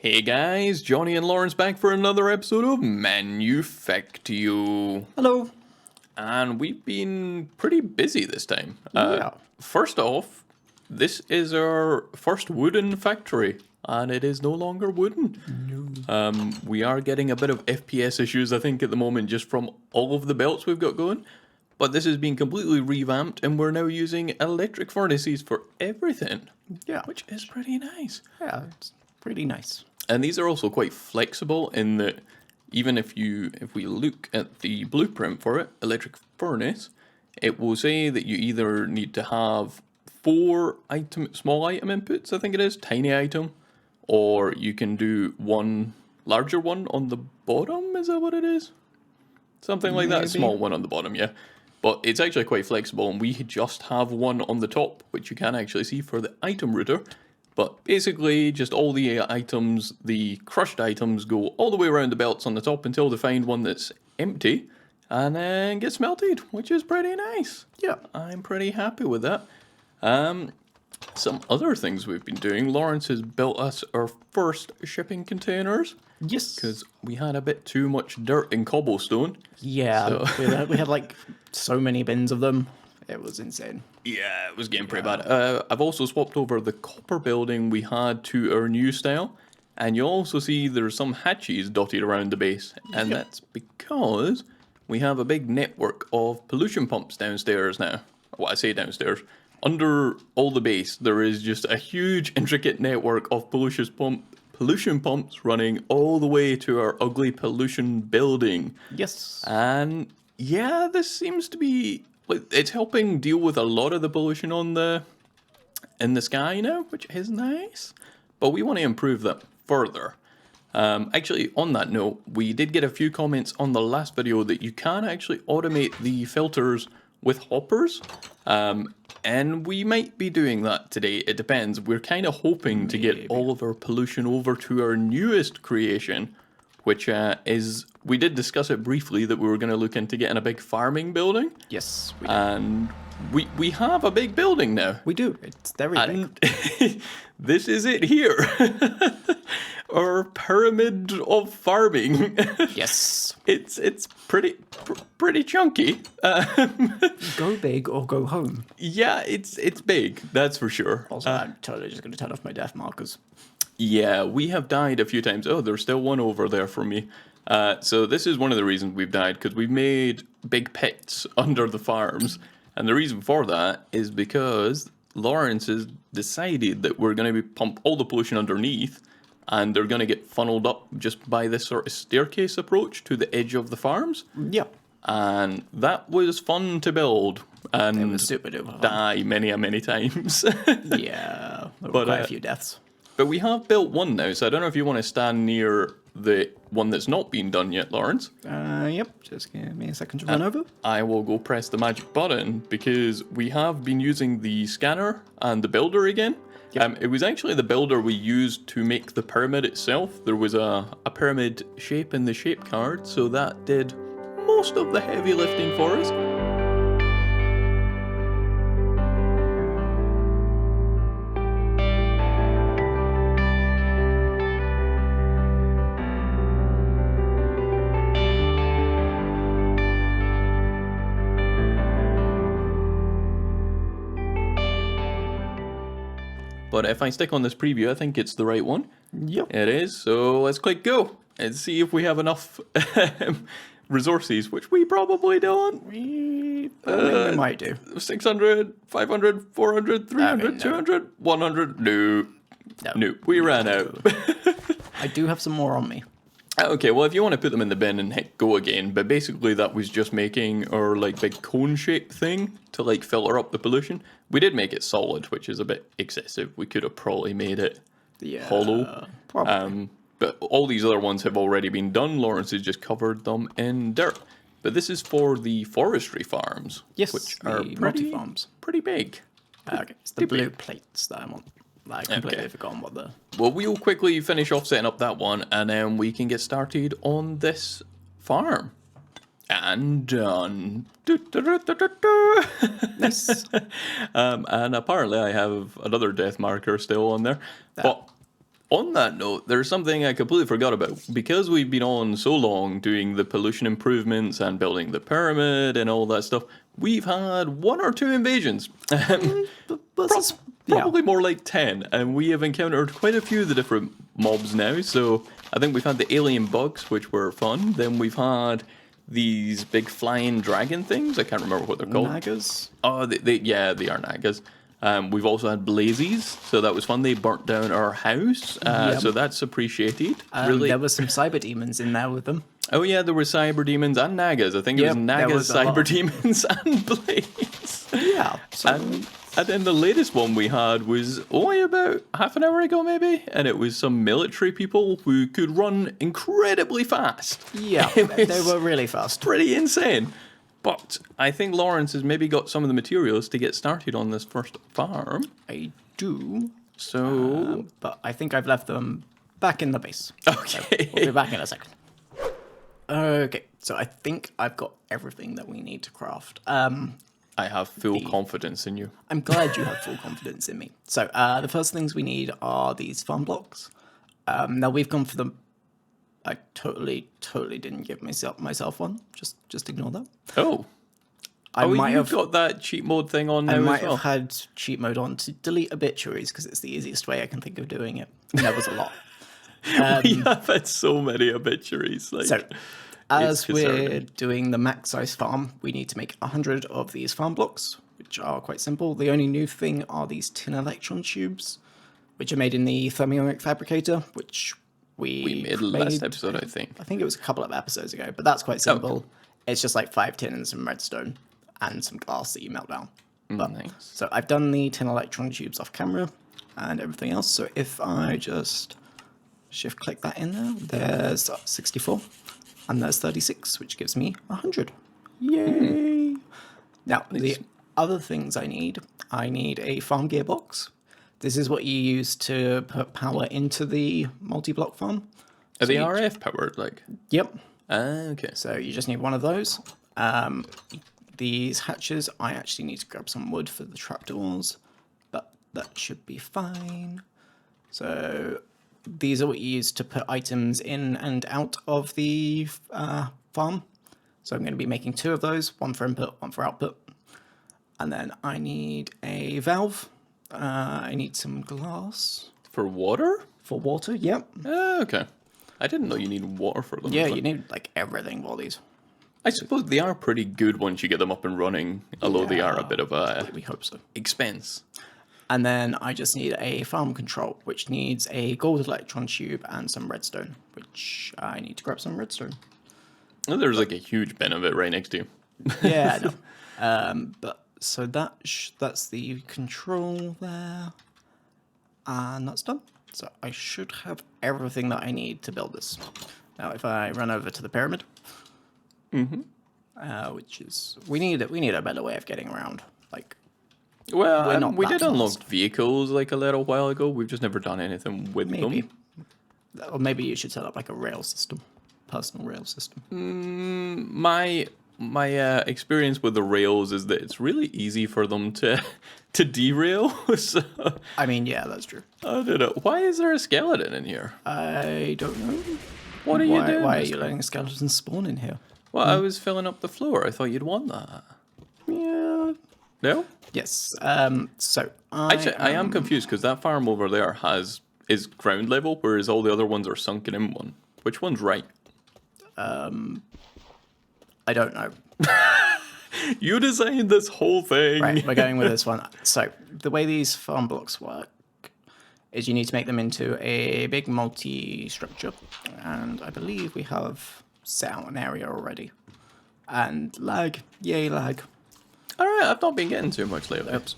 Hey guys, Johnny and Lawrence back for another episode of Manufactio. Hello. And we've been pretty busy this time. Yeah. First off, this is our first wooden factory, and it is no longer wooden. No. We are getting a bit of FPS issues, I think, at the moment, just from all of the belts we've got going. But this has been completely revamped, and we're now using electric furnaces for everything. Yeah. Which is pretty nice. Yeah, it's pretty nice. And these are also quite flexible in that even if we look at the blueprint for it, electric furnace, it will say that you either need to have 4 small item inputs, I think it is, tiny item, or you can do one larger one on the bottom, is that what it is? Something like that, a small one on the bottom, yeah. But it's actually quite flexible, and we just have one on the top, which you can actually see for the item router. But basically, just all the items, the crushed items, go all the way around the belts on the top until they find one that's empty and then get smelted, which is pretty nice. Yeah. I'm pretty happy with that. Some other things we've been doing. Lawrence has built us our first shipping containers. Yes. Because we had a bit too much dirt and cobblestone. Yeah, so. we had like so many bins of them. It was insane. Yeah, it was getting pretty bad. I've also swapped over the copper building we had to our new style. And you'll also see there's some hatches dotted around the base. And that's because we have a big network of pollution pumps downstairs now. Well, I say downstairs. Under all the base, there is just a huge, intricate network of pollution pumps running all the way to our ugly pollution building. Yes. And yeah, this seems to be... it's helping deal with a lot of the pollution in the sky now, which is nice. But we want to improve that further. Actually, on that note, we did get a few comments on the last video that you can actually automate the filters with hoppers. And we might be doing that today. It depends. We're kind of hoping to get all of our pollution over to our newest creation, which is... we did discuss it briefly that we were going to look into getting a big farming building. Yes, we do. And we have a big building now. We do. It's very big. This is it here. Our pyramid of farming. Yes. It's pretty chunky. Go big or go home. Yeah, it's big. That's for sure. Also, I'm totally just going to turn off my death markers. Yeah, we have died a few times. Oh, there's still one over there for me. So this is one of the reasons we've died, because we've made big pits under the farms. And the reason for that is because Lawrence has decided that we're going to pump all the pollution underneath, and they're going to get funneled up just by this sort of staircase approach to the edge of the farms. Yeah. And that was fun to build. And it was super duper die many times. Yeah. There were quite a few deaths. But we have built one now, so I don't know if you want to stand near the one that's not been done yet, Lawrence. Yep. Just give me a second to run over. I will go press the magic button, because we have been using the scanner and the builder again. Yep. It was actually the builder we used to make the pyramid itself. There was a pyramid shape in the shape card, so that did most of the heavy lifting for us. But if I stick on this preview, I think it's the right one. Yep. It is. So let's click go and see if we have enough resources, which we probably don't. We might do. 600, 500, 400, 300, 200, 100. No. We ran out. I do have some more on me. Okay, well, if you want to put them in the bin and hit go again, but basically that was just making our big cone shape thing to filter up the pollution. We did make it solid, which is a bit excessive. We could have probably made it hollow. Probably. But all these other ones have already been done. Lawrence has just covered them in dirt. But this is for the forestry farms. Yes, which are multi-farms. Pretty big. Okay, it's the blue plates that I want. I completely forgotten what the... Well, we'll quickly finish off setting up that one, and then we can get started on this farm. And done. Nice. And apparently I have another death marker still on there. But On that note, there's something I completely forgot about. Because we've been on so long doing the pollution improvements and building the pyramid and all that stuff, we've had 1 or 2 invasions. Probably more like 10. And we have encountered quite a few of the different mobs now. So I think we've had the alien bugs, which were fun. Then we've had these big flying dragon things. I can't remember what they're called. Nagas? Oh, they are Nagas. We've also had blazes, so that was fun. They burnt down our house, so that's appreciated. Really. There were some cyber demons in there with them. Oh yeah, there were cyber demons and Nagas. I think it was Nagas, cyber demons, and blaze. Yeah. So And then the latest one we had was only about half an hour ago, maybe, and it was some military people who could run incredibly fast. yeah, they were really fast. Pretty insane. But I think Lawrence has maybe got some of the materials to get started on this first farm. I do. So, But I think I've left them back in the base. okay. We'll be back in a second. Okay, so I think I've got everything that we need to craft. I have full confidence in you. I'm glad you have full confidence in me. So the first things we need are these farm blocks. Now we've gone for them. I totally didn't give myself one. Just ignore that. Oh. You've got that cheat mode thing on now I might as well. have had cheat mode on to delete obituaries because it's the easiest way I can think of doing it. And there was a lot. We have had so many obituaries. Like, So, as we're concerning. doing the max size farm, we need to make 100 of these farm blocks, which are quite simple. The only new thing are these tin electron tubes, which are made in the thermionic fabricator, which we made last episode, I think. I think it was a couple of episodes ago, but that's quite simple. It's just like 5 tin and some redstone and some glass that you melt down. But, Nice. So I've done the tin electron tubes off camera and everything else. So if I just shift click that in there, there's 64 and there's 36, which gives me 100. Yay! Now, the other things I need a farm gearbox. This is what you use to put power into the multi-block farm. Are they RF powered? Like, Yep. okay. So you just need one of those. These hatches, I actually need to grab some wood for the trapdoors, but that should be fine. So these are what you use to put items in and out of the farm. So I'm going to be making 2 of those, one for input, one for output. And then I need a valve. I need some glass. For water? For water, yep. Okay. I didn't know you need water for them. Yeah, but you need like everything for these. I suppose they are pretty good once you get them up and running, although they are a bit of a We hope so. expense. And then I just need a farm control, which needs a gold electron tube and some redstone, which I need to grab some redstone. Oh, there's like a huge bin of it right next to you. Yeah, I know. But so that's the control there, and that's done. So I should have everything that I need to build this. Now, if I run over to the pyramid, which is we need a better way of getting around. Like, Well, not we that did unlock fast. vehicles like a little while ago. We've just never done anything with maybe, them. or maybe you should set up like a rail system, personal rail system. My experience with the rails is that it's really easy for them to derail. So I mean, yeah, that's true. I don't know. Why is there a skeleton in here? I don't know. What are you doing? Why are you letting skeletons spawn in here? Well, I was filling up the floor. I thought you'd want that. Yeah. No? Yes. So Actually, I am confused because that farm over there is ground level, whereas all the other ones are sunken in one. Which one's right? I don't know. You designed this whole thing. Right, we're going with this one. So the way these farm blocks work is you need to make them into a big multi-structure, and I believe we have set out an area already. And lag, yay lag. All right, I've not been getting too much lately. Oops.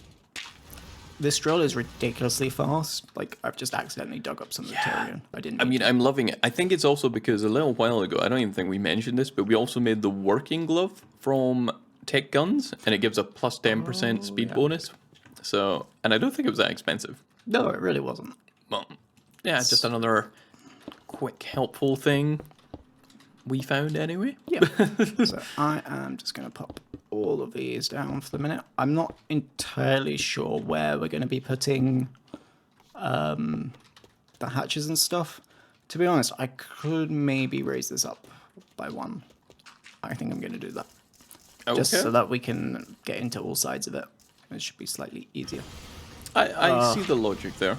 This drill is ridiculously fast. Like, I've just accidentally dug up some material. I didn't. I mean, I'm loving it. I think it's also because a little while ago, I don't even think we mentioned this, but we also made the working glove from Tech Guns, and it gives a plus 10% speed bonus. So, and I don't think it was that expensive. No, it really wasn't. Well, yeah, just another quick, helpful thing we found anyway. Yeah. So I am just going to pop all of these down for the minute. I'm not entirely sure where we're going to be putting the hatches and stuff. To be honest, I could maybe raise this up by 1. I think I'm going to do that. Okay. Just so that we can get into all sides of it. It should be slightly easier. I see the logic there.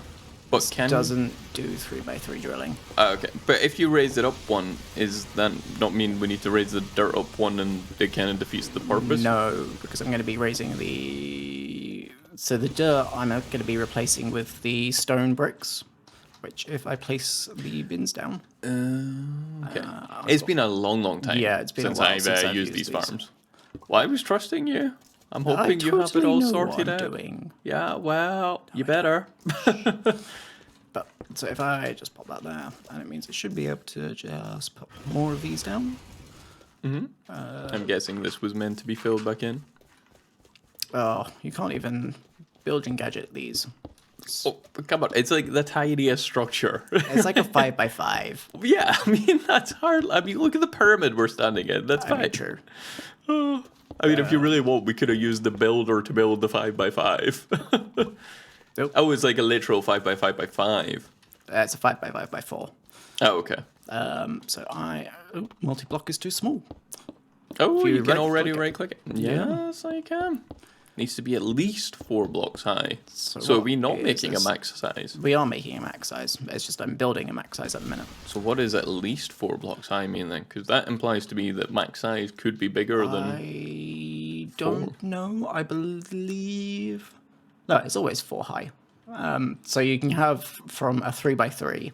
But It doesn't do 3x3 drilling. Okay, but if you raise it up 1, is that not mean we need to raise the dirt up 1 and it kind of defeats the purpose? No, because I'm going to be raising the... So the dirt I'm going to be replacing with the stone bricks, which if I place the bins down... Okay. It's been a long time it's been since a while I've since I've used used these these. farms. Well, I was trusting you. I'm hoping you have it totally all know sorted what out. I'm doing. Yeah, well, you better. But so if I just pop that there, and it means it should be able to just put more of these down. I'm guessing this was meant to be filled back in. Oh, you can't even build and gadget these. Oh, but come on, it's like the tiniest structure. It's like a 5x5. Yeah, I mean, that's hard. I mean, look at the pyramid we're standing in. That's fine. True. Oh, I mean, if you really want, we could have used the builder to build the 5x5. Nope. Oh, it's like a literal 5x5x5. It's a 5x5x4. Oh, okay. So multi-block is too small. Oh, you you can already right-click right-click it. Yes, I can. Needs to be at least 4 blocks high. So are what we not is making this? a max size? We are making a max size. It's just I'm building a max size at the minute. So what is at least 4 blocks high mean then? Because that implies to me that max size could be bigger than... I don't know. I believe... No, it's always 4 high. So you can have from a 3x3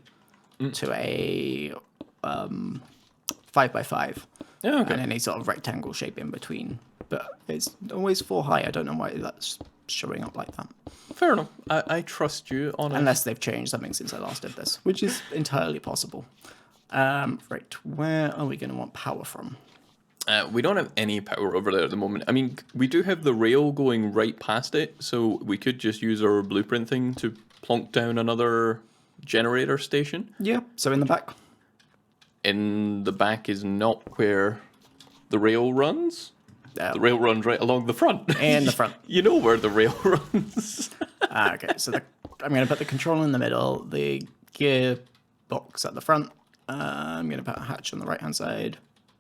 to a 5x5. Yeah, okay. And any sort of rectangle shape in between. But it's always 4 high. I don't know why that's showing up like that. Fair enough. I trust you on it. Unless they've changed something since I last did this, which is entirely possible. Right, where are we going to want power from? We don't have any power over there at the moment. I mean, we do have the rail going right past it, so we could just use our blueprint thing to plonk down another generator station. Yeah, so in the back. In the back is not where the rail runs. The rail runs right along the front. In the front. You know where the rail runs. Okay, so I'm going to put the controller in the middle, the gear box at the front. I'm going to put a hatch on the right-hand side.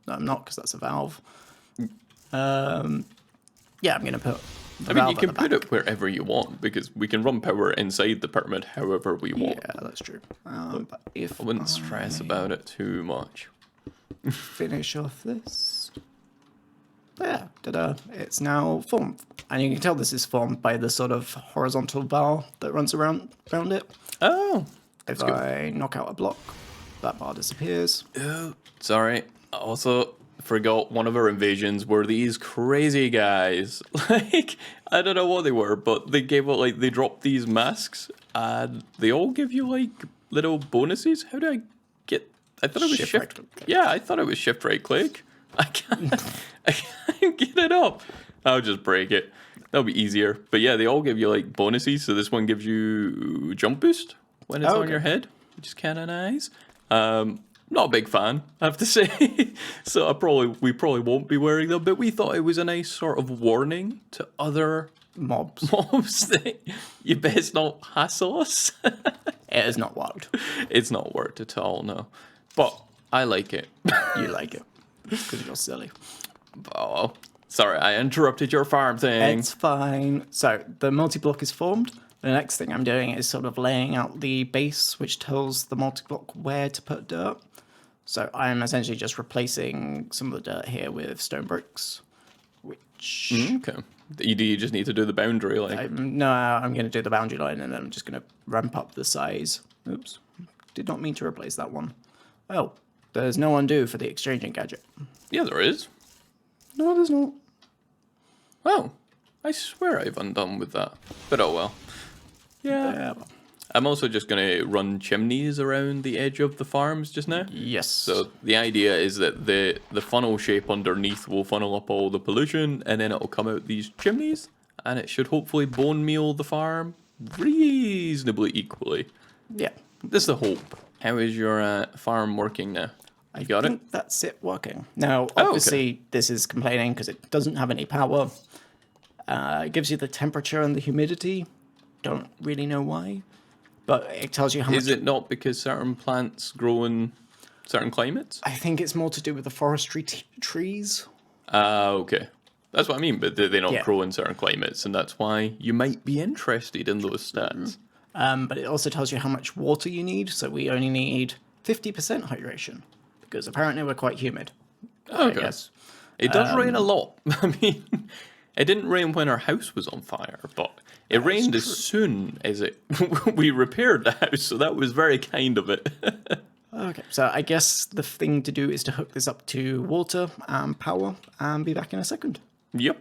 No, I'm not, because that's a valve. Yeah, I'm going to put the I mean, valve you can at the put back. it wherever you want, because we can run power inside the pyramid however we want. Yeah, that's true. But if I wouldn't stress about it too much. finish off this... There, ta-da, it's now formed. And you can tell this is formed by the sort of horizontal bar that runs around it. Oh, If I knock out a block, that bar disappears. oh, sorry. I also forgot one of our invasions were these crazy guys. Like, I don't know what they were, but they gave out, like, they dropped these masks, and they all give you, like, little bonuses. How do I get... I thought it was Shift shift... right-click. Yeah, I thought it was shift right-click. I can't get it up. I'll just break it. That'll be easier. But yeah, they all give you like bonuses. So this one gives you jump boost when it's on your head, which is kind of nice. Not a big fan, I have to say. So we probably won't be wearing them. But we thought it was a nice sort of warning to other Mobs. that you best not hassle us. It is not wild. It's not worked at all, no. But I like it. You like it. Because you're silly. Oh, sorry, I interrupted your farm thing. It's fine. So the multi-block is formed. The next thing I'm doing is sort of laying out the base, which tells the multi-block where to put dirt. So I'm essentially just replacing some of the dirt here with stone bricks, which... Okay. You just need to do the boundary, like... I'm going to do the boundary line, and then I'm just going to ramp up the size. Oops. Did not mean to replace that one. Oh, there's no undo for the exchanging gadget. Yeah, there is. No, there's not. Oh, I swear I've undone with that. But oh well. Yeah. There. I'm also just going to run chimneys around the edge of the farms just now. Yes. So the idea is that the funnel shape underneath will funnel up all the pollution, and then it'll come out these chimneys, and it should hopefully bone meal the farm reasonably equally. Yeah. This is the hope. How is your farm working now? You got I think that's it working. Now, obviously, this is complaining because it doesn't have any power. It gives you the temperature and the humidity. Don't really know why. but it tells you how much. Is it not because certain plants grow in certain climates? I think it's more to do with the forestry trees. Okay. That's what I mean, but they don't Yeah. grow in certain climates, and that's why you might be interested in those stats. But it also tells you how much water you need. So we only need 50% hydration because apparently we're quite humid. Okay. Yes. It does rain a lot. I mean, it didn't rain when our house was on fire, but it rained as soon as we repaired the house, so that was very kind of it. Okay, so I guess the thing to do is to hook this up to water and power and be back in a second. Yep.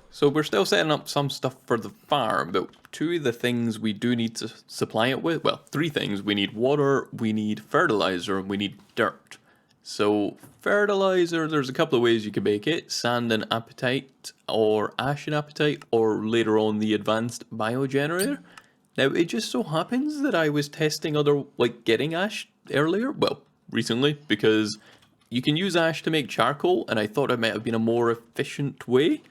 So we're still setting up some stuff for the farm, but two of the things we do need to supply it with, well, three things. We need water, we need fertilizer, and we need dirt. So fertilizer, there's a couple of ways you can make it. Sand and apatite, or ash and apatite, or later on the advanced biogenerator. Now, it just so happens that I was testing getting ash earlier, well, recently, because you can use ash to make charcoal, and I thought it might have been a more efficient way.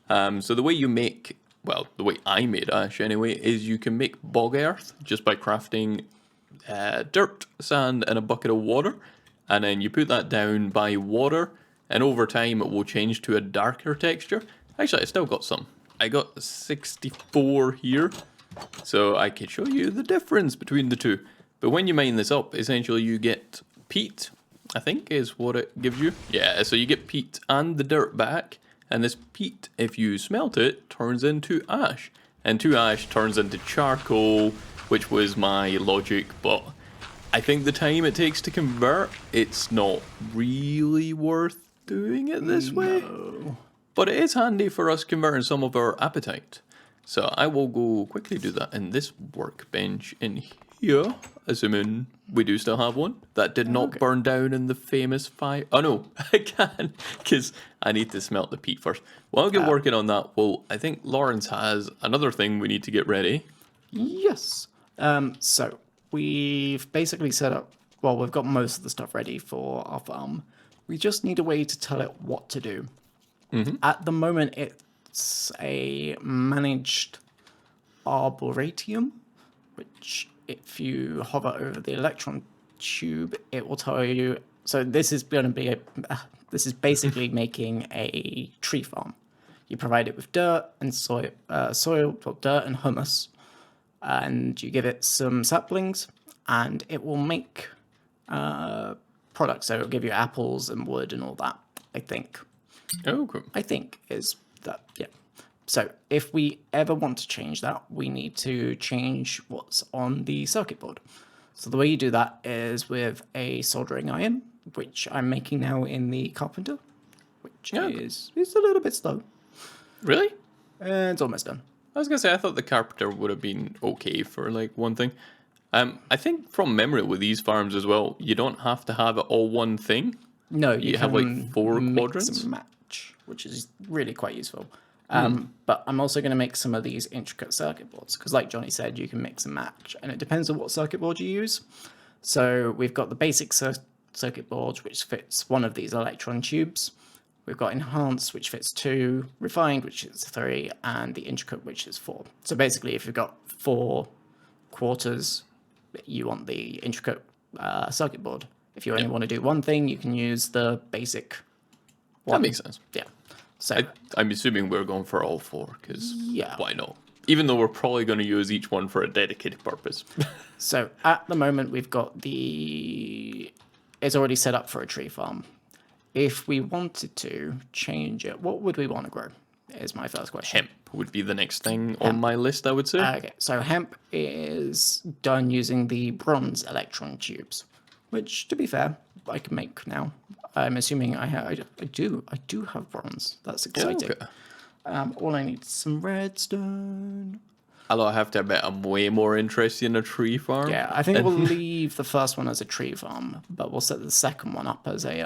So the way you make, well, the way I made ash anyway, is you can make bog earth just by crafting dirt, sand, and a bucket of water. And then you put that down by water, and over time it will change to a darker texture. Actually, I still got some. I got 64 here, so I can show you the difference between the two. But when you mine this up, essentially you get peat, I think is what it gives you. Yeah, so you get peat and the dirt back, and this peat, if you smelt it, turns into ash. And 2 ash turns into charcoal, which was my logic, but I think the time it takes to convert, it's not really worth doing it this way. But it is handy for us converting some of our apatite. So I will go quickly do that in this workbench in here, assuming we do still have one. That did not burn down in the famous fire. Oh no, I can, because I need to smelt the peat first. While I get working on that, well, I think Lawrence has another thing we need to get ready. Yes. So we've basically set up, well, we've got most of the stuff ready for our farm. We just need a way to tell it what to do. At the moment, it's a managed arboretum, which if you hover over the electron tube, it will tell you. So this is going to be this is basically making a tree farm. You provide it with dirt and soil, dirt and humus, and you give it some saplings, and it will make products. So it'll give you apples and wood and all that, I think. Oh, cool. I think is that, yeah. So if we ever want to change that, we need to change what's on the circuit board. So the way you do that is with a soldering iron, which I'm making now in the carpenter, which is a little bit slow. Really? It's almost done. I was going to say, I thought the carpenter would have been okay for, like, one thing. I think from memory with these farms as well, you don't have to have it all one thing. No, You have, like, 4 quadrants. And match, which is really quite useful. But I'm also going to make some of these intricate circuit boards, because like Johnny said, you can mix and match, and it depends on what circuit board you use. So we've got the basic circuit board, which fits one of these electron tubes. We've got enhanced, which fits 2, refined, which is 3, and the intricate, which is 4. So basically, if you've got 4 quarters, you want the intricate circuit board. If you only want to do one thing, you can use the basic one. That makes sense. Yeah. So I'm assuming we're going for all 4, because yeah. why not? Even though we're probably going to use each one for a dedicated purpose. So at the moment, we've got it's already set up for a tree farm. If we wanted to change it, what would we want to grow? Is my first question. Hemp would be the next thing on my list, I would say. Okay, so hemp is done using the bronze electron tubes, which, to be fair, I can make now. I'm assuming I do have bronze. That's exciting. Okay. All I need is some redstone. Although I have to admit, I'm way more interested in a tree farm. Yeah, I think we'll leave the first one as a tree farm, but we'll set the second one up as a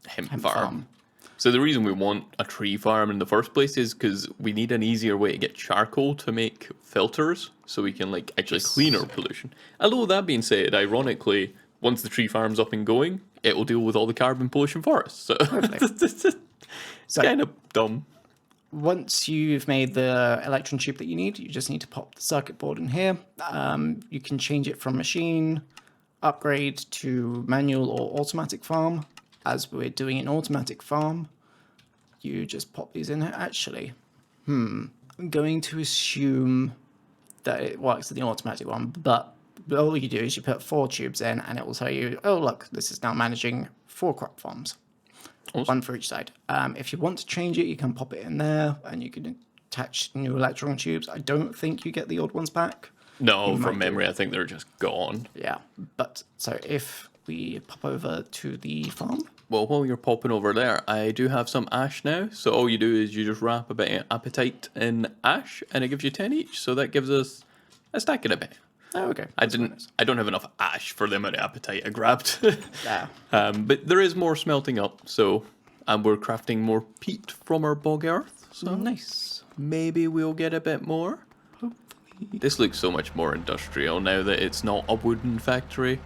hemp farm. So the reason we want a tree farm in the first place is because we need an easier way to get charcoal to make filters, so we can like actually clean our pollution. Although that being said, ironically, once the tree farm's up and going, it will deal with all the carbon pollution for us. So it's kind of dumb. once you've made the electron tube that you need, you just need to pop the circuit board in here. You can change it from machine, upgrade to manual or automatic farm. As we're doing an automatic farm, you just pop these in here. Actually, I'm going to assume that it works with the automatic one, but all you do is you put 4 tubes in and it will tell you, oh look, this is now managing 4 crop farms. Awesome. One for each side. If you want to change it, you can pop it in there and you can attach new electron tubes. I don't think you get the old ones back. No, You might from do. memory, I think they're just gone. Yeah, but so if we pop over to the farm, Well, while you're popping over there, I do have some ash now. So all you do is you just wrap a bit of apatite in ash, and it gives you 10 each. So that gives us a stack and a bit. oh, okay. I don't have enough ash for the amount of apatite I grabbed. Yeah. But there is more smelting up. So, and we're crafting more peat from our bog earth. So Nice. maybe we'll get a bit more. This looks so much more industrial now that it's not a wooden factory.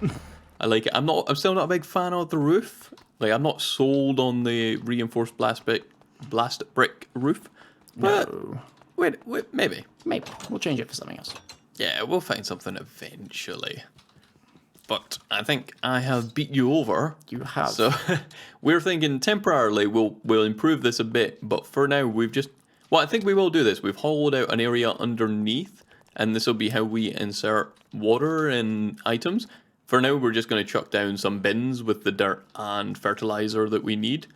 I like it. I'm still not a big fan of the roof. Like, I'm not sold on the reinforced blast brick roof. But No. wait, maybe. Maybe. We'll change it for something else. Yeah, we'll find something eventually. But I think I have beat you over. You have. So we're thinking temporarily we'll improve this a bit, but for now we've just... Well, I think we will do this. We've hollowed out an area underneath, and this will be how we insert water in items. For now, we're just going to chuck down some bins with the dirt and fertilizer that we need.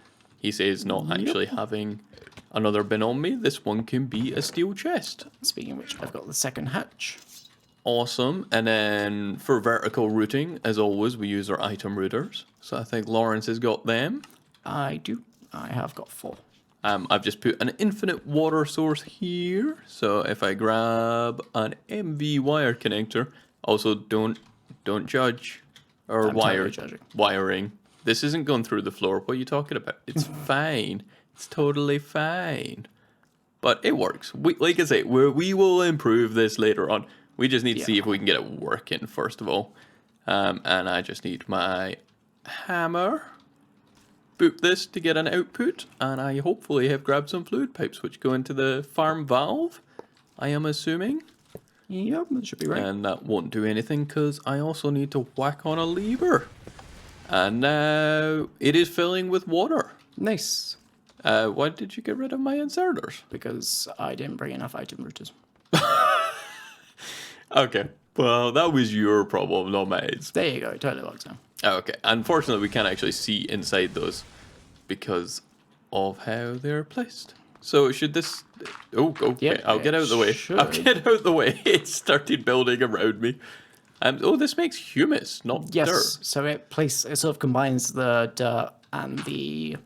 He says not actually having another bin on me. This one can be a steel chest. Speaking of which, I've got the second hatch. Awesome. And then for vertical routing, as always, we use our item routers. So I think Lawrence has got them. I do. I have got 4. I've just put an infinite water source here. So if I grab an MV wire connector, also don't judge or I'm totally judging. wiring. This isn't going through the floor. What are you talking about? It's fine. It's totally fine. But it works. Like I say, we will improve this later on. We just need to see if we can get it working first of all. And I just need my hammer. Boop this to get an output. And I hopefully have grabbed some fluid pipes which go into the farm valve. I am assuming. Yep, that should be right. And that won't do anything because I also need to whack on a lever. And now it is filling with water. Nice. Why did you get rid of my inserters? Because I didn't bring enough item routers. Okay, well, that was your problem, not mine. There you go. It totally works now. Okay, unfortunately, we can't actually see inside those because of how they're placed. So should this... Oh, okay, Yep, I'll get out of the way. I'll should. get out of the way. It started building around me. Oh, this makes humus, not Yes. dirt. So it sort of combines the dirt and the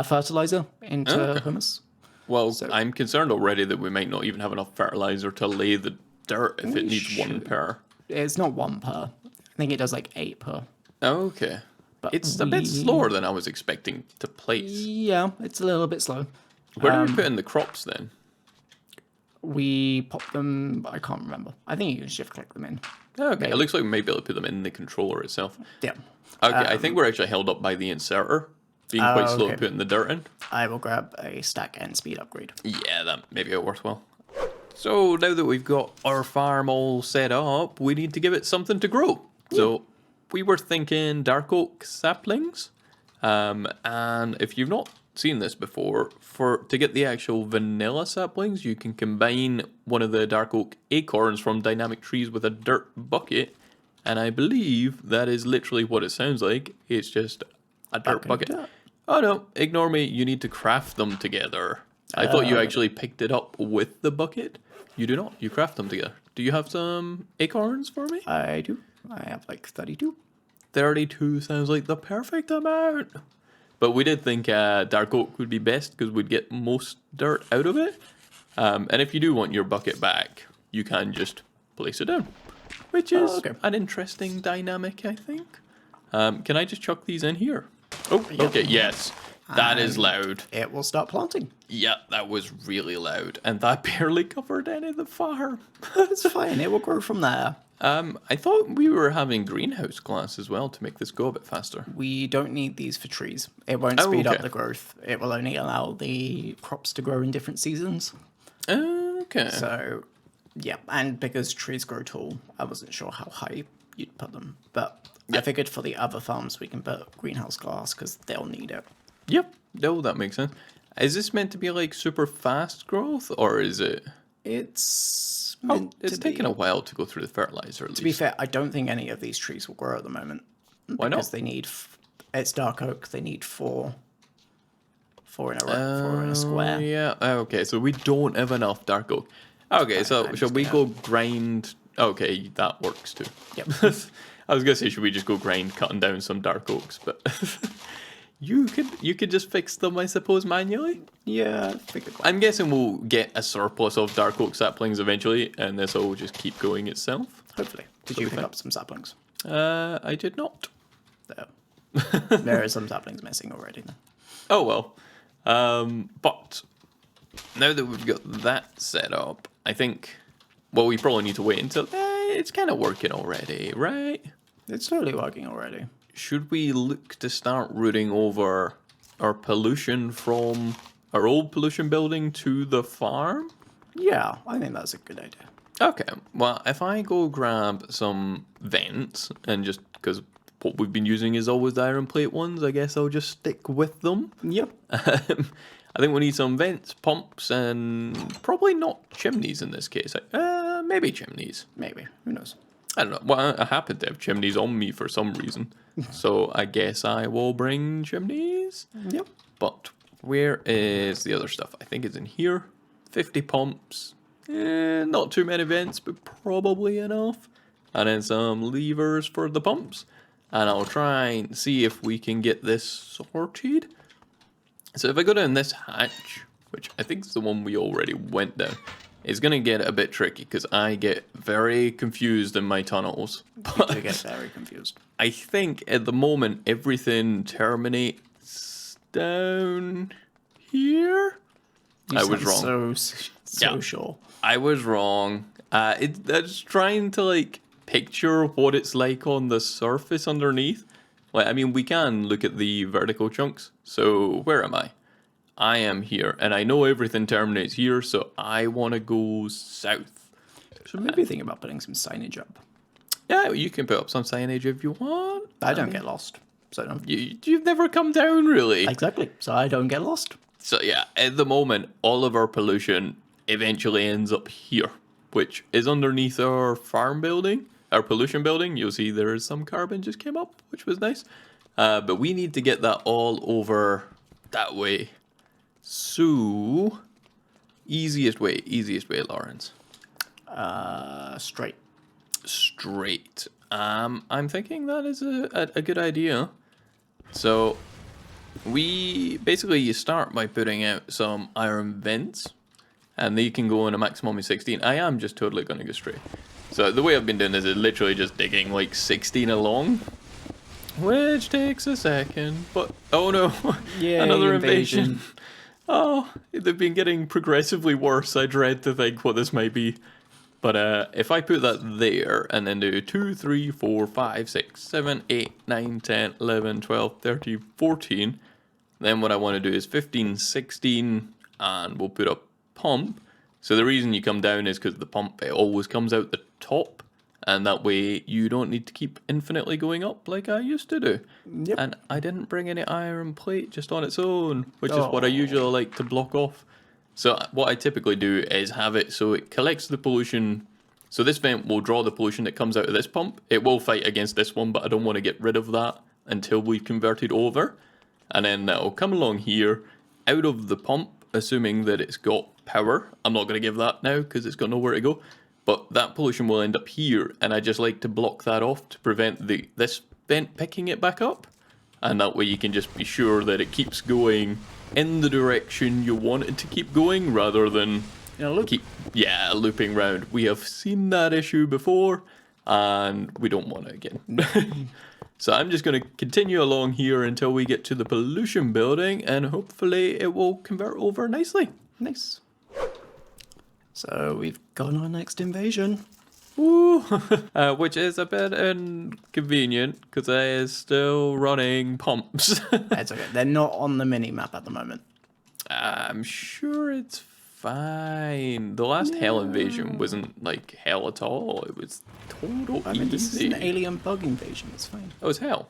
fertilizer into humus. Well, I'm concerned already that we might not even have enough fertilizer to lay the dirt if it needs one per. It's not 1 per. I think it does like 8 per. Okay. But It's a bit slower than I was expecting to place. Yeah, it's a little bit slow. Where do we put in the crops then? We pop them. I can't remember. I think you can shift click them in. Okay, it looks like we might be able to put them in the controller itself. Yeah. Okay, I think we're actually held up by the inserter being quite slow at putting the dirt in. I will grab a stack and speed upgrade. Yeah, that maybe it works well. So now that we've got our farm all set up, we need to give it something to grow. So we were thinking dark oak saplings. And if you've not seen this before, to get the actual vanilla saplings, you can combine one of the dark oak acorns from dynamic trees with a dirt bucket. And I believe that is literally what it sounds like. It's just a dirt bucket. Oh no, ignore me. You need to craft them together. I thought you actually picked it up with the bucket. You do not. You craft them together. Do you have some acorns for me? I do. I have like 32. 32 sounds like the perfect amount. But we did think dark oak would be best because we'd get most dirt out of it. And if you do want your bucket back, you can just place it down. Which is an interesting dynamic, I think. Can I just chuck these in here? Oh, okay, yes. That is loud. It will start planting. Yeah, that was really loud. And that barely covered any of the farm. It's fine. It will grow from there. I thought we were having greenhouse glass as well to make this go a bit faster. We don't need these for trees. It won't speed up the growth. It will only allow the crops to grow in different seasons. Okay. So, yeah, and because trees grow tall, I wasn't sure how high you'd put them. But I figured for the other farms we can put greenhouse glass because they'll need it. Yep. No, that makes sense. Is this meant to be like super fast growth, or is it? It's It's taking a while to go through the fertilizer. To be fair, I don't think any of these trees will grow at the moment. Why not? Because they need, it's dark oak, they need four in a square. Yeah, okay, so we don't have enough dark oak. Okay, so shall we go grind? Okay, that works too. Yep. I was gonna say, should we just go grind cutting down some dark oaks, but you could just fix them, I suppose, manually. Yeah, I figured. I'm guessing we'll get a surplus of dark oak saplings eventually, and this will just keep going itself. Hopefully. Did you pick up some saplings? I did not. There. There are some saplings missing already. Then. Oh well. But now that we've got that set up, I think, well, we probably need to wait until it's kind of working already, right? It's totally working already. Should we look to start routing over our pollution from our old pollution building to the farm? Yeah, I think that's a good idea. Okay, well, if I go grab some vents, and just because what we've been using is always the iron plate ones, I guess I'll just stick with them. Yep. I think we need some vents, pumps, and probably not chimneys in this case. Maybe chimneys. Maybe. Who knows? I don't know. Well, I happen to have chimneys on me for some reason. So I guess I will bring chimneys. Yep. But where is the other stuff? I think it's in here. 50 pumps. Not too many vents, but probably enough. And then some levers for the pumps. And I'll try and see if we can get this sorted. So if I go down this hatch, which I think is the one we already went down, it's going to get a bit tricky because I get very confused in my tunnels. I get very confused. I think at the moment everything terminates down here. I was wrong. So sure. I was wrong. I was trying to like picture what it's like on the surface underneath. Like, I mean, we can look at the vertical chunks. So where am I? I am here, and I know everything terminates here, so I want to go south. So maybe think about putting some signage up. Yeah, you can put up some signage if you want. I don't get lost. So don't. You've never come down, really. Exactly. So I don't get lost. So yeah, at the moment, all of our pollution eventually ends up here, which is underneath our farm building, our pollution building. You'll see there is some carbon just came up, which was nice. But we need to get that all over that way. So, easiest way, Lawrence. Straight. Straight. I'm thinking that is a good idea. So, you start by putting out some iron vents, and they can go in a maximum of 16. I am just totally going to go straight. So the way I've been doing this is literally just digging like 16 along, which takes a second. But oh no, yeah, another invasion. Oh, they've been getting progressively worse. I dread to think what this might be. But if I put that there and then do 2, 3, 4, 5, 6, 7, 8, 9, 10, 11, 12, 13, 14, then what I want to do is 15, 16, and we'll put a pump. So the reason you come down is because the pump, it always comes out the top, and that way you don't need to keep infinitely going up like I used to do. Yep. And I didn't bring any iron plate just on its own, which is what I usually like to block off. So what I typically do is have it so it collects the pollution. So this vent will draw the pollution that comes out of this pump. It will fight against this one, but I don't want to get rid of that until we've converted over. And then that'll come along here, out of the pump, assuming that it's got power. I'm not going to give that now because it's got nowhere to go. But that pollution will end up here, and I just like to block that off to prevent this vent picking it back up. And that way you can just be sure that it keeps going in the direction you want it to keep going, rather than looping round. We have seen that issue before, and we don't want it again. So I'm just going to continue along here until we get to the pollution building, and hopefully it will convert over nicely. Nice. So we've got our next invasion. Woo! Which is a bit inconvenient because I is still running pumps. It's okay. They're not on the mini map at the moment. I'm sure it's fine. The last hell invasion wasn't like hell at all. It was total I mean, this is easy. an alien bug invasion. It's fine. Oh, it's hell.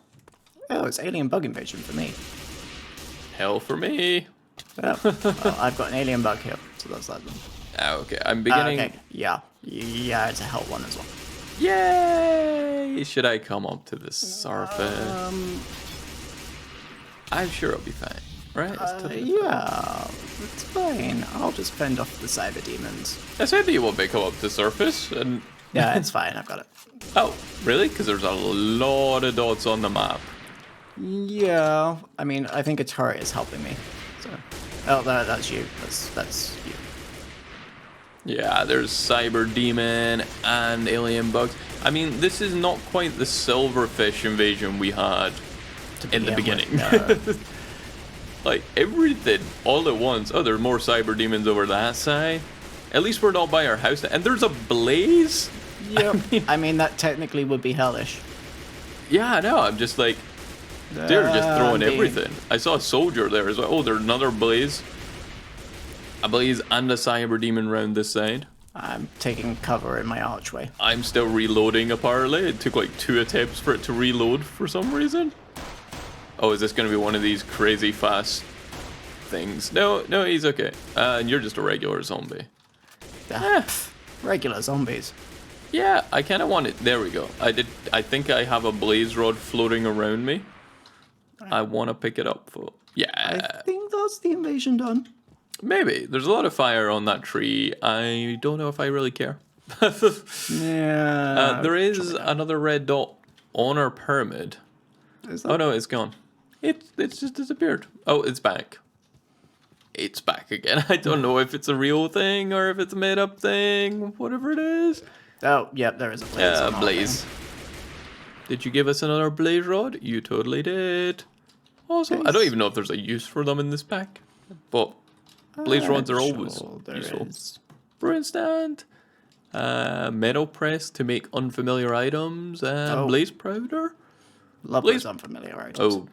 Oh, it's alien bug invasion for me. Hell for me. Oh, well, I've got an alien bug here, so that's that then. Okay, I'm beginning. Okay, yeah. Yeah, it's a hell one as well. Yay! Should I come up to the surface? I'm sure it'll be fine, right? Yeah, it's fine. I'll just fend off the cyber demons. I said that you won't come up to the surface, and Yeah, it's fine. I've got it. oh, really? Because there's a lot of dots on the map. Yeah, I mean, I think a turret is helping me. So, oh, that's you. That's you. Yeah, there's cyber demon and alien bugs. I mean, this is not quite the silverfish invasion we had in the beginning. No. Like everything all at once. Oh, there are more cyber demons over that side. At least we're not by our house. And there's a blaze. Yep. I mean, that technically would be hellish. Yeah, I know. I'm just like, they're just throwing Indeed. everything. I saw a soldier there as well. Oh, there's another blaze. A blaze and a cyber demon round this side. I'm taking cover in my archway. I'm still reloading apparently. It took like 2 attempts for it to reload for some reason. Oh, is this going to be one of these crazy fast things? No, he's okay. And you're just a regular zombie. Regular zombies. Yeah, I kind of want it. There we go. I think I have a blaze rod floating around me. I want to pick it up for. Yeah. I think that's the invasion done. Maybe. There's a lot of fire on that tree. I don't know if I really care. Yeah. There is another red dot on our pyramid. Is Oh that... no, it's gone. It's just disappeared. Oh, it's back. It's back again. I don't know if it's a real thing or if it's a made up thing. Whatever it is. Oh, yep, there is a blaze. Yeah, on our blaze. thing. Did you give us another blaze rod? You totally did. Awesome. I don't even know if there's a use for them in this pack, but blaze rods are always Sure there useful. is. Brewing stand, metal press to make unfamiliar items, and Oh. blaze powder. Love Blaze- those unfamiliar items. Oh,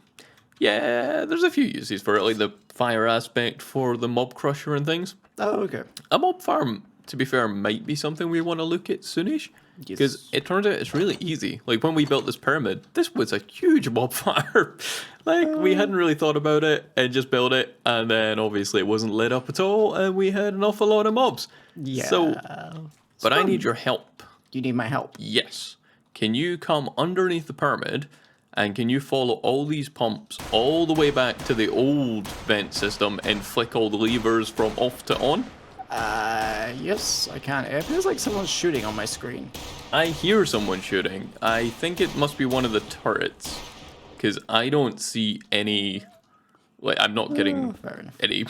yeah, there's a few uses for it, like the fire aspect for the mob crusher and things. Oh, okay. A mob farm, to be fair, might be something we want to look at soonish. Because Yes. it turns out it's really easy. Like when we built this pyramid, this was a huge mob farm. Like we hadn't really thought about it and just built it. And then obviously it wasn't lit up at all. And we had an awful lot of mobs. Yeah. So, but I need your help. You need my help. Yes. Can you come underneath the pyramid and can you follow all these pumps all the way back to the old vent system and flick all the levers from off to on? Yes, I can. It feels like someone's shooting on my screen. I hear someone shooting. I think it must be one of the turrets. Because I don't see any... Like, I'm not getting Fair enough. any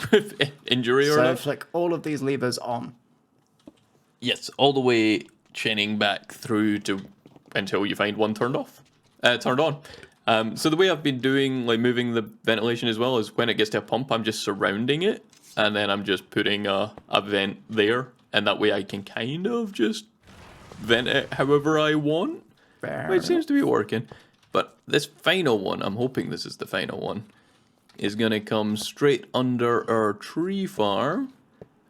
injury or So anything. flick all of these levers on. Yes, all the way chaining back through to until you find one turned off. Turned on. So the way I've been doing, like moving the ventilation as well, is when it gets to a pump, I'm just surrounding it. And then I'm just putting a vent there. And that way I can kind of just vent it however I want. Fair Which seems to be working. But this final one, I'm hoping this is the final one, is going to come straight under our tree farm.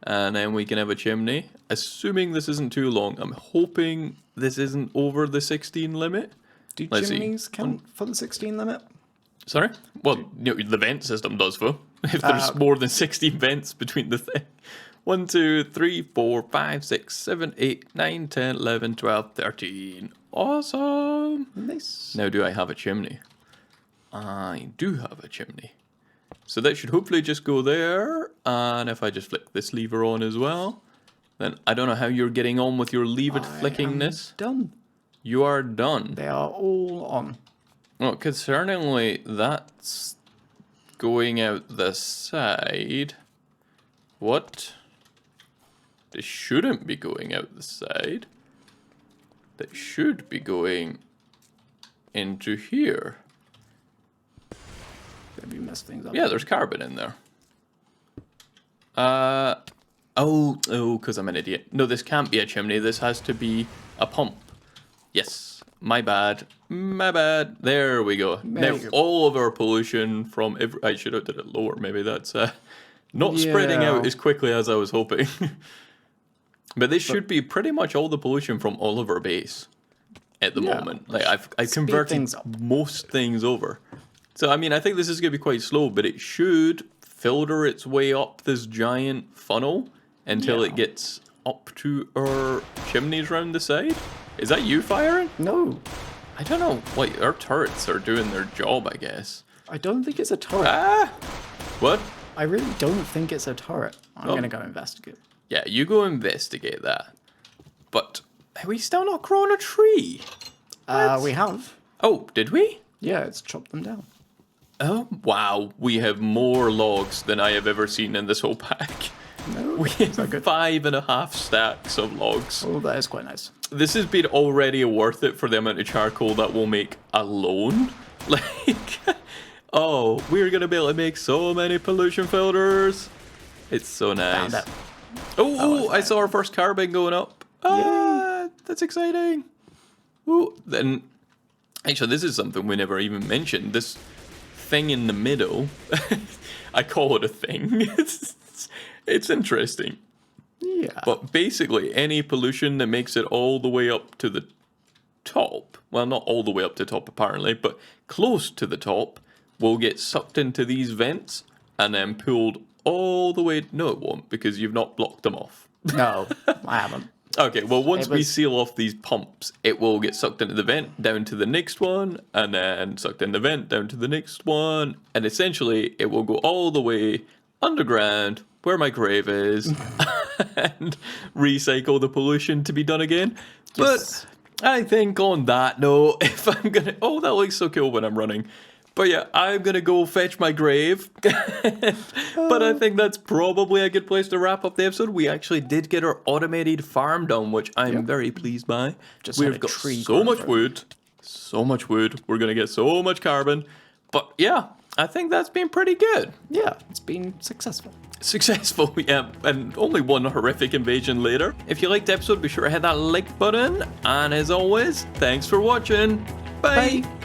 And then we can have a chimney. Assuming this isn't too long. I'm hoping this isn't over the 16 limit. Do Let's see. chimneys count for the 16 limit? Sorry? Well, you know, the vent system does, though. If there's more than 16 vents between the thing. 1, 2, 3, 4, 5, 6, 7, 8, 9, 10, 11, 12, 13. Awesome! Nice. Now, do I have a chimney? I do have a chimney. So that should hopefully just go there. And if I just flick this lever on as well, then I don't know how you're getting on with your lever flickingness. Done. You are done. They are all on. Well, concerningly, that's going out the side. What? They shouldn't be going out the side. They should be going into here. Maybe mess things up. Yeah, there's carbon in there. Oh, because I'm an idiot. No, this can't be a chimney. This has to be a pump. Yes, my bad. My bad. There we go. Now, all of our pollution from every... I should have did it lower. Maybe that's not spreading out as quickly as I was hoping. But this should be pretty much all the pollution from all of our base at the moment. Like I've converted most things over. So, I mean, I think this is going to be quite slow, but it should filter its way up this giant funnel until it gets up to our chimneys round the side. Is that you firing? No. I don't know. Like, our turrets are doing their job, I guess. I don't think it's a turret. Ah! What? I really don't think it's a turret. I'm going to go investigate. Yeah, you go investigate that. But are we still not growing a tree? We have. Oh, did we? Yeah, it's chopped them down. Oh, wow. We have more logs than I have ever seen in this whole pack. No, We have 5.5 stacks of logs. Oh, that is quite nice. This has been already worth it for the amount of charcoal that we'll make alone. Like, oh, we're going to be able to make so many pollution filters. It's so nice. Found it. Oh, I saw our first carbon going up. Ah, that's exciting. Ooh, then, actually, this is something we never even mentioned. This thing in the middle, I call it a thing. It's interesting. Yeah. But basically, any pollution that makes it all the way up to the top, well, not all the way up to top apparently, but close to the top, will get sucked into these vents and then pulled all the way. No, it won't, because you've not blocked them off. No, I haven't. Okay, well, once we seal off these pumps, it will get sucked into the vent, down to the next one, and then sucked in the vent, down to the next one, and essentially, it will go all the way underground, where my grave is, and recycle the pollution to be done again. Yes. But I think on that note, if I'm gonna... Oh, that looks so cool when I'm running. But yeah, I'm gonna go fetch my grave. But I think that's probably a good place to wrap up the episode. We actually did get our automated farm done, which I'm very pleased by. We've got so much wood. So much wood. We're gonna get so much carbon. But yeah, I think that's been pretty good. Yeah, it's been successful. Successful, yeah, and only one horrific invasion later. If you liked the episode, be sure to hit that like button. And as always, thanks for watching. Bye. Bye.